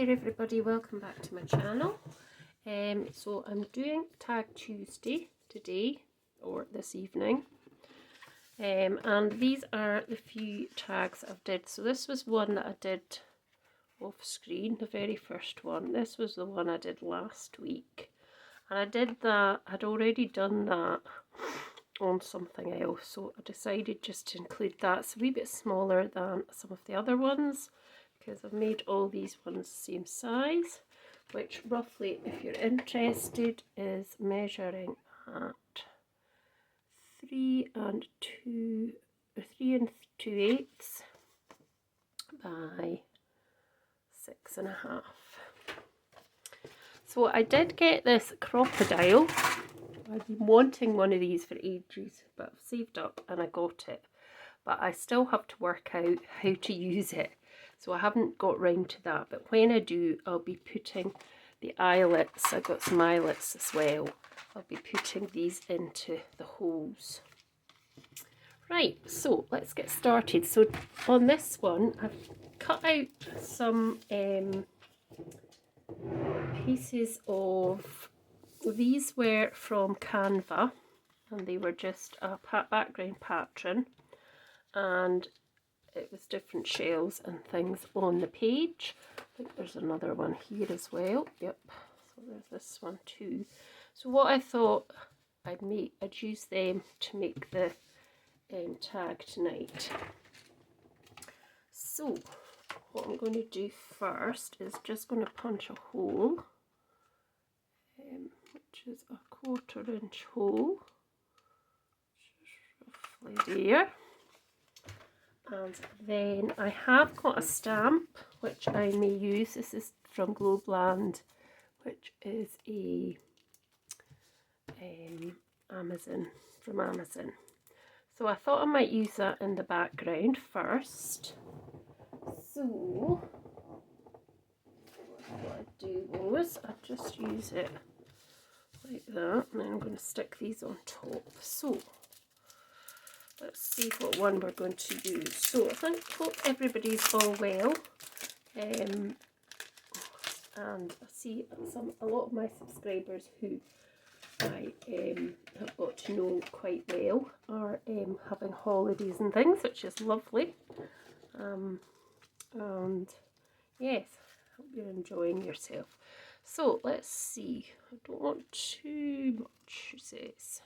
there everybody, welcome back to my channel. So I'm doing Tag Tuesday today, or this evening. And these are the few tags I've did. So this was one that I did off screen, the very first one. This was the one I did last week. And I did that, I'd already done that on something else. So I decided just to include that. It's a wee bit smaller than some of the other ones, because I've made all these ones the same size, which roughly, if you're interested, is measuring at 3 2/8 by 6.5. So I did get this crocodile. I've been wanting one of these for ages, but I've saved up and I got it. But I still have to work out how to use it. So I haven't got round to that, but when I do, I'll be putting the eyelets. I've got some eyelets as well. I'll be putting these into the holes. Right, so let's get started. So on this one, I've cut out some pieces of, these were from Canva, and they were just a background pattern, and it was different shells and things on the page. I think there's another one here as well. Yep, so there's this one too. So what I thought I'd use them to make the tag tonight. So what I'm going to do first is just going to punch a hole, which is a 1/4 inch hole, roughly there. And then I have got a stamp which I may use. This is from Globland, which is a from Amazon. So I thought I might use that in the background first. So what I do was I just use it like that, and then I'm going to stick these on top. So let's see what one we're going to use. So I hope everybody's all well. And I see a lot of my subscribers who I have got to know quite well are having holidays and things, which is lovely. And yes, hope you're enjoying yourself. So let's see. I don't want too much, it says.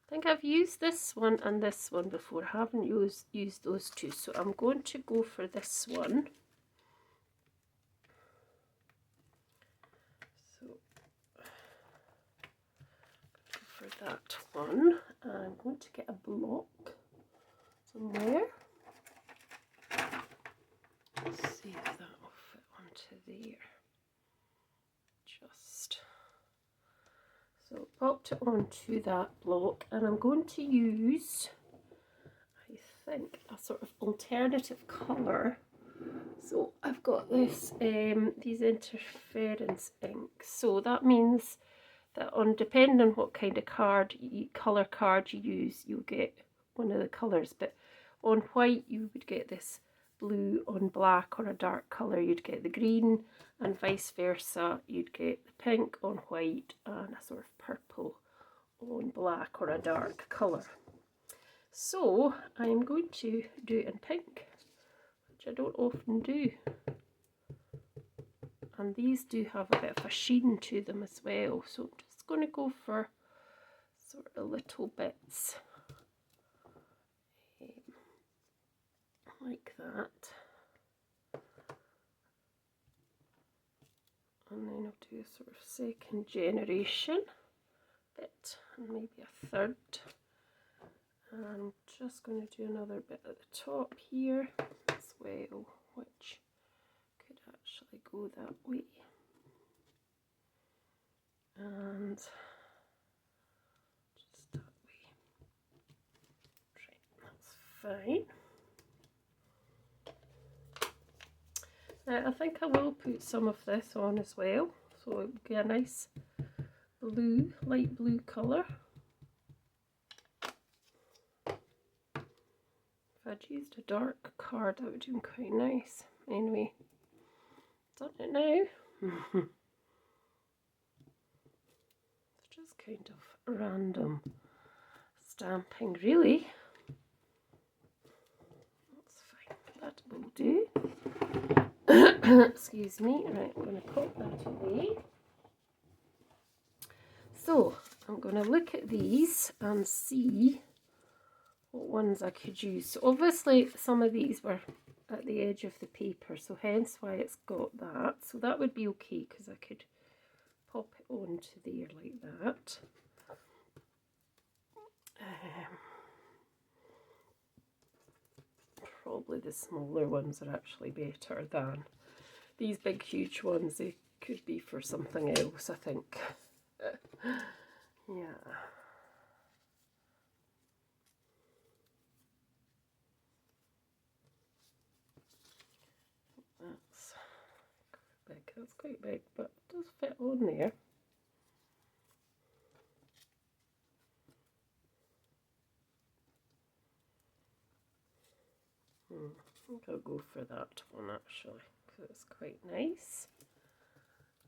I think I've used this one and this one before. I haven't used those two, so I'm going to go for this one. So go for that one. I'm going to get a block somewhere. Let's see if that will fit onto there. Just so popped it onto that block, and I'm going to use, I think, a sort of alternative colour. So I've got this these interference inks. So that means that depending on what kind of colour card you use, you'll get one of the colours. But on white you would get this blue, on black or a dark colour you'd get the green, and vice versa, you'd get the pink on white and a sort of purple on black or a dark colour. So I'm going to do it in pink, which I don't often do, and these do have a bit of a sheen to them as well, so I'm just going to go for sort of little bits like that, and then I'll do a sort of second generation bit and maybe a third, and I'm just going to do another bit at the top here as well, which could actually go that way, and just that way. Right, that's fine. Now I think I will put some of this on as well, so it will get a nice blue, light blue colour. If I'd used a dark card, that would have been quite nice. Anyway, done it now. It's just kind of random stamping, really. That's fine, that will do. Excuse me. Right, I'm going to pop that away. So I'm going to look at these and see what ones I could use. So obviously some of these were at the edge of the paper, so hence why it's got that. So that would be okay because I could pop it onto there like that. Probably the smaller ones are actually better than these big huge ones. They could be for something else, I think. Yeah. That's quite big. That's quite big, but it does fit on there. I think I'll go for that one actually, because it's quite nice.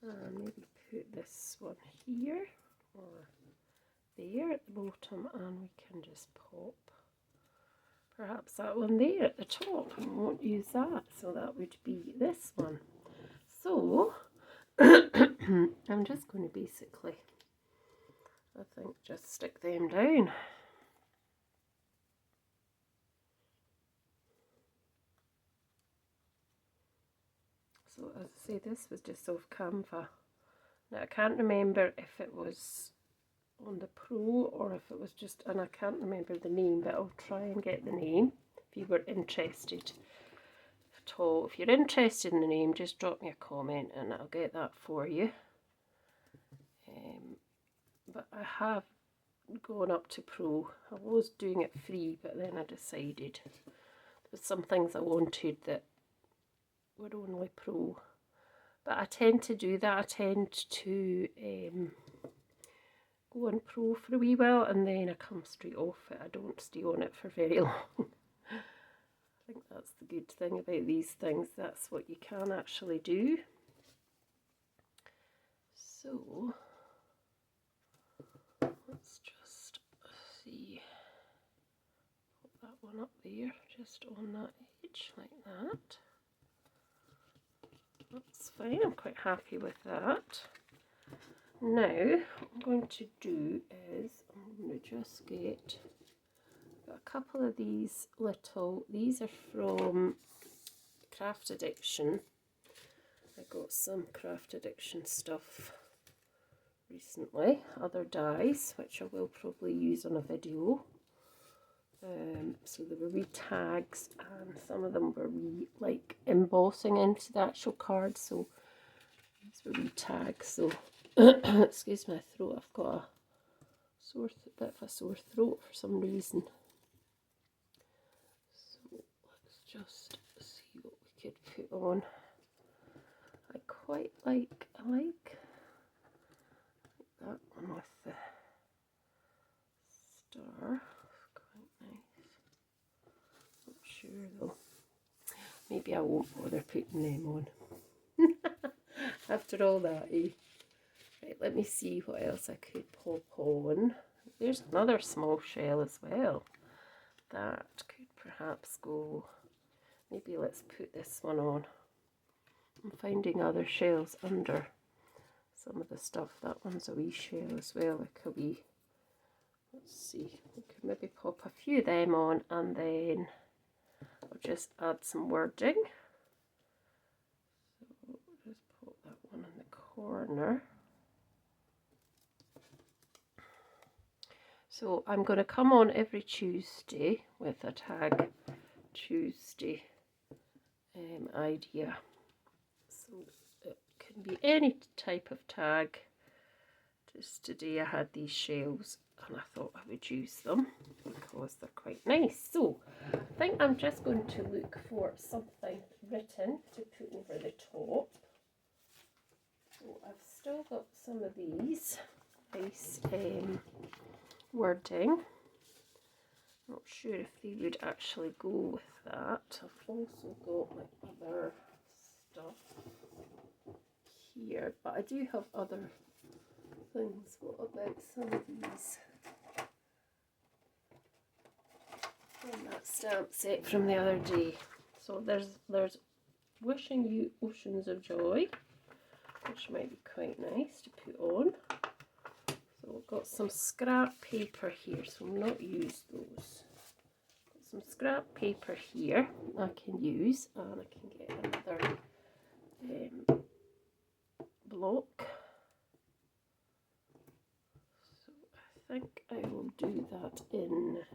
And maybe put this one here or there at the bottom, and we can just pop perhaps that one there at the top. We won't use that, so that would be this one. So I'm just going to basically, I think, just stick them down. So as I say, this was just off Canva. Now I can't remember if it was on the Pro or if it was just, and I can't remember the name, but I'll try and get the name if you were interested at all. If you're interested in the name, just drop me a comment and I'll get that for you. But I have gone up to Pro. I was doing it free, but then I decided there was some things I wanted that were only Pro. But I tend to do that. I tend to go on Pro for a wee while and then I come straight off it. I don't stay on it for very long. I think that's the good thing about these things. That's what you can actually do. So let's just see. Put that one up there, just on that edge like that. That's fine, I'm quite happy with that. Now, what I'm going to do is, I'm going to just get a couple of these these are from Craft Addiction. I got some Craft Addiction stuff recently, other dies, which I will probably use on a video. So there were wee tags, and some of them were wee like embossing into the actual card, so these were wee tags. So excuse my throat, I've got a bit of a sore throat for some reason. So let's just see what we could put on. I like that one with the star. Sure though, maybe I won't bother putting them on after all that, eh? Right, let me see what else I could pop on. There's another small shell as well. That could perhaps go, maybe let's put this one on. I'm finding other shells under some of the stuff. That one's a wee shell as well, like a wee, let's see, we could maybe pop a few of them on, and then I'll just add some wording. So just put that one in the corner. So I'm going to come on every Tuesday with a Tag Tuesday idea. So it can be any type of tag. Just today I had these shells and I thought I would use them because they're quite nice. So I think I'm just going to look for something written to put over the top. So I've still got some of these nice wording. Not sure if they would actually go with that. I've also got like other stuff. here, but I do have other things. What about some of these? From that stamp set from the other day. So there's Wishing You Oceans of Joy, which might be quite nice to put on. So we've got some scrap paper here, so I'll not use those. Got some scrap paper here I can use, and I can get another block. So I think I will do that in,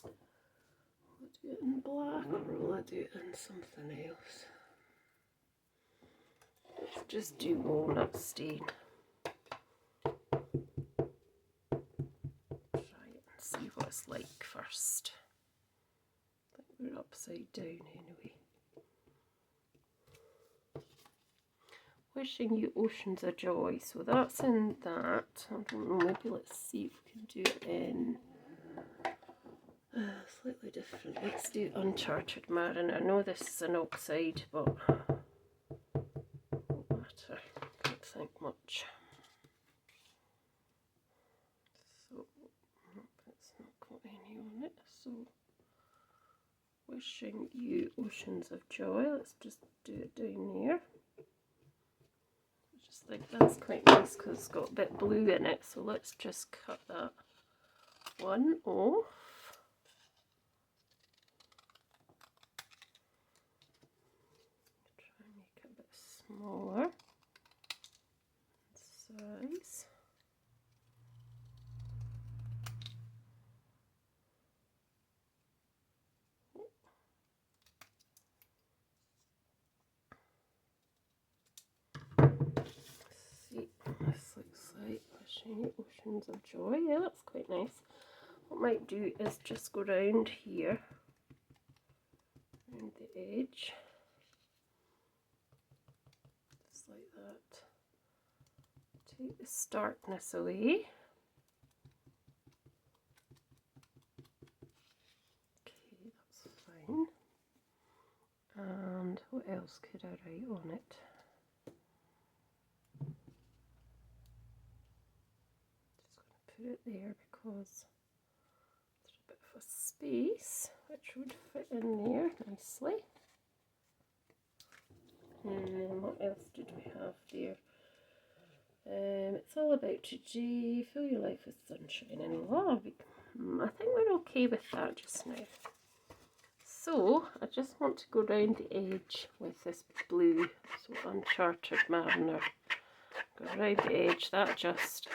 will I do it in black or will I do it in something else? Let's just do walnut stain. See what it's like first. I think we're upside down anyway. Wishing You Oceans of Joy. So that's in that. I don't know, maybe let's see if we can do it in slightly different. Let's do Uncharted Mariner. I know this is an oxide, but won't matter. Don't think much. On it. So Wishing You Oceans of Joy, let's just do it down there. I just think that's quite nice because it's got a bit blue in it, so let's just cut that one off. Try and make it a bit smaller in size. This looks like Wishing You Oceans of Joy. Yeah, that's quite nice. What I might do is just go round here, around the edge, just like that. Take the starkness away. Okay, that's fine. And what else could I write on it? Put it there because there's a bit of a space which would fit in there nicely. And then what else did we have there? It's all about today. Fill your life with sunshine and love. I think we're okay with that just now. So I just want to go round the edge with this blue, so Uncharted Mariner. Go round the edge. That just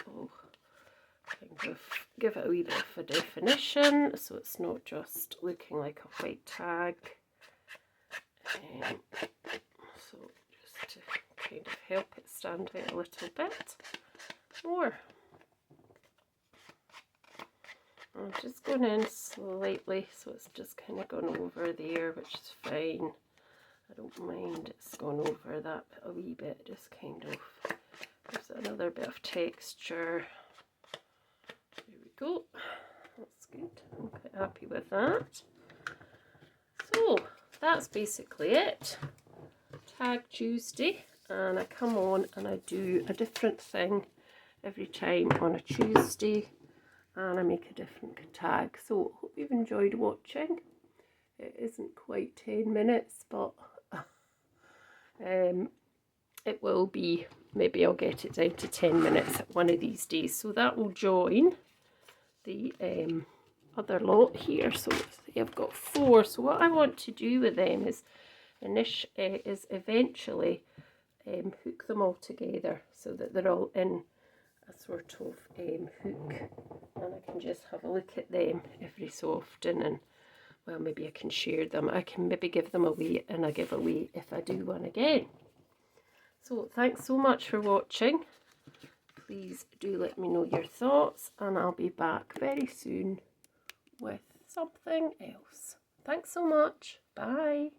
kind of give it a wee bit of a definition, so it's not just looking like a white tag. So just to kind of help it stand out a little bit more. I'm just going in slightly, so it's just kind of gone over there, which is fine. I don't mind it's gone over that a wee bit, just kind of gives it another bit of texture. There we go, that's good. I'm quite happy with that. So that's basically it. Tag Tuesday, and I come on and I do a different thing every time on a Tuesday, and I make a different tag. So hope you've enjoyed watching. It isn't quite 10 minutes, but it will be, maybe I'll get it down to 10 minutes one of these days. So that will join the other lot here. So I've got 4. So what I want to do with them is eventually hook them all together so that they're all in a sort of hook, and I can just have a look at them every so often, and well, maybe I can share them. I can maybe give them away in a giveaway if I do one again. So thanks so much for watching. Please do let me know your thoughts, and I'll be back very soon with something else. Thanks so much. Bye.